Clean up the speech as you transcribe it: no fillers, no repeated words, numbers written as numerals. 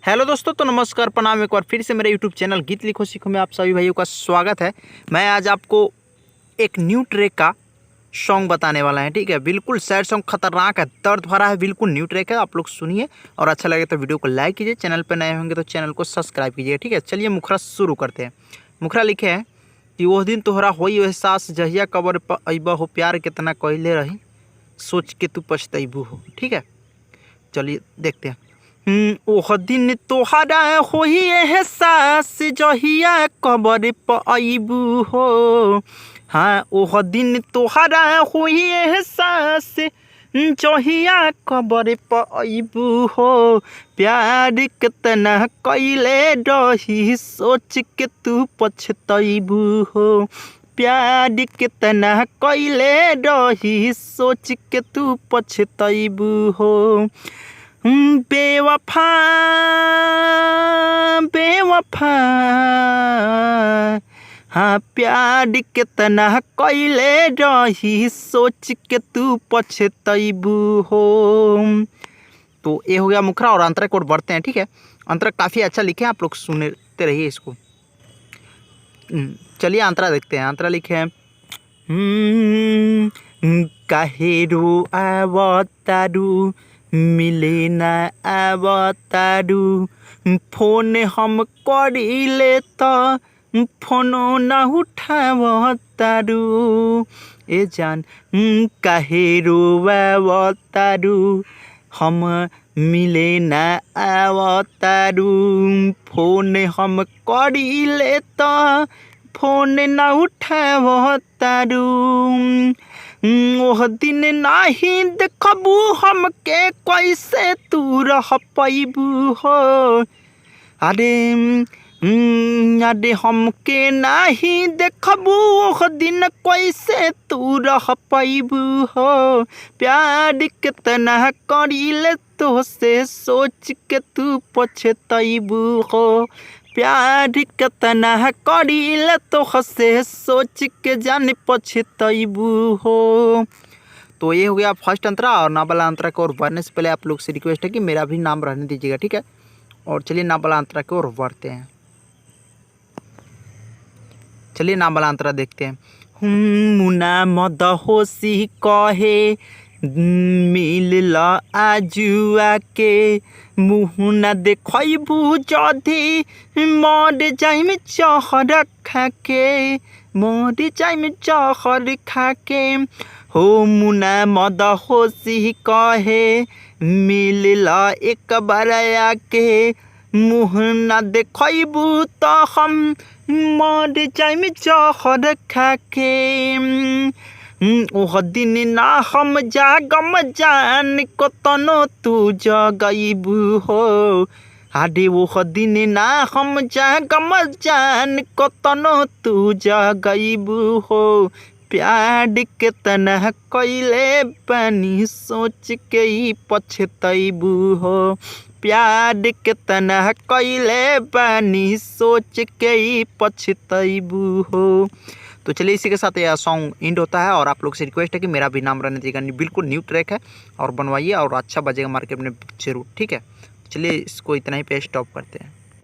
Hello दोस्तों, तो नमस्कार, प्रणाम। एक बार फिर से मेरे यूट्यूब चैनल गीत लिखो सीखो में आप सभी भाइयों का स्वागत है। मैं आज आपको एक न्यू ट्रैक का सॉन्ग बताने वाला है। ठीक है, बिल्कुल सैड सॉन्ग, खतरनाक है, दर्द भरा है, बिल्कुल न्यू ट्रैक है। आप लोग सुनिए और अच्छा लगे तो वीडियो को लाइक कीजिए, चैनल पर नए होंगे तो चैनल को सब्सक्राइब कीजिए। ठीक है, चलिए मुखरा शुरू करते हैं। मुखरा लिखे हैं कि वो दिन तोहरा होई एहसास, जहिया कबर पर अइबा हो, प्यार कितना कहले रही, सोच के तू पछतैबू हो। ठीक है, चलिए देखते हैं। ओह दिन तोहरा होई एहसास, जहिया कबर पर अइबू हो। हाँ, ओह दिन तोहरा होई एहसास, जहिया कबर पर अइबू हो, प्यार कितना कइले रही, सोच के तू पछतैबू हो। प्यार कितना कइले रही, सोच के तू पछतैबू हो। बेवफा बेवफा, हाँ, प्यार कितना कइले रही, सोच के तू पछतैबू हो। तो ये हो गया मुखरा, और अंतरा की ओर बढ़ते हैं। ठीक है, अंतरा काफ़ी अच्छा लिखे हैं, आप लोग सुनते रहिए इसको। चलिए अंतरा देखते हैं। अंतरा लिखे हैं काहेरो आवतारू, मिले ना आवतारू, फोन हम करिले त फोनो ना उठावतारू। ए जान काहेरो आवतारू, हम मिले ना आवतारू, फोन हम करिले त फोन ना उठावतारू। ओह दिन नाही देखबू हमके, कैसे तू रह पैबू हो। अरे अरे हमके नाही देखबू, ओह दिन कैसे तू रह पैबू हो। प्यार कितना करिले तोहसे, सोच के तू पछतैबू हो। प्यार कितना करिले तोहसे, सोच के जान पछतैबू हो। तो ये हो गया फर्स्ट अंतरा। और नाबाला अंतरा की ओर बढ़ने से पहले आप लोग से रिक्वेस्ट है कि मेरा भी नाम रहने दीजिएगा। ठीक है, और चलिए नाबाला अंतरा की ओर बढ़ते हैं। चलिए नाबाला अंतरा देखते हैं। मुना मदहोशी कहे, मिल आजुआ के, मुँह न देखबू जदि, मर जाइम जहर खाके, मर जाइम जहर खाके। हो मुना मदहोशी कहे, मिल एक बार आके, मुँह न देखबू तो हम मर जाइम जहर खाके। ओह दिन ना हम जागम जान, कतनो तू जगैबू हो। अरे ओह दिन ना हम जागम जान, कतनो तू जगैबू हो। प्यार कितना कइले बानी, सोच के ही पछतैबू हो। प्यार कितना कइले बानी, सोच के ही पछतैबू हो। तो चलिए इसी के साथ यह सॉन्ग एंड होता है, और आप लोग से रिक्वेस्ट है कि मेरा भी नाम रहने दीजिएगा। बिल्कुल न्यू ट्रैक है, और बनवाइए और अच्छा बजेगा मार्केट में जरूर। ठीक है, चलिए इसको इतना ही पे स्टॉप करते हैं।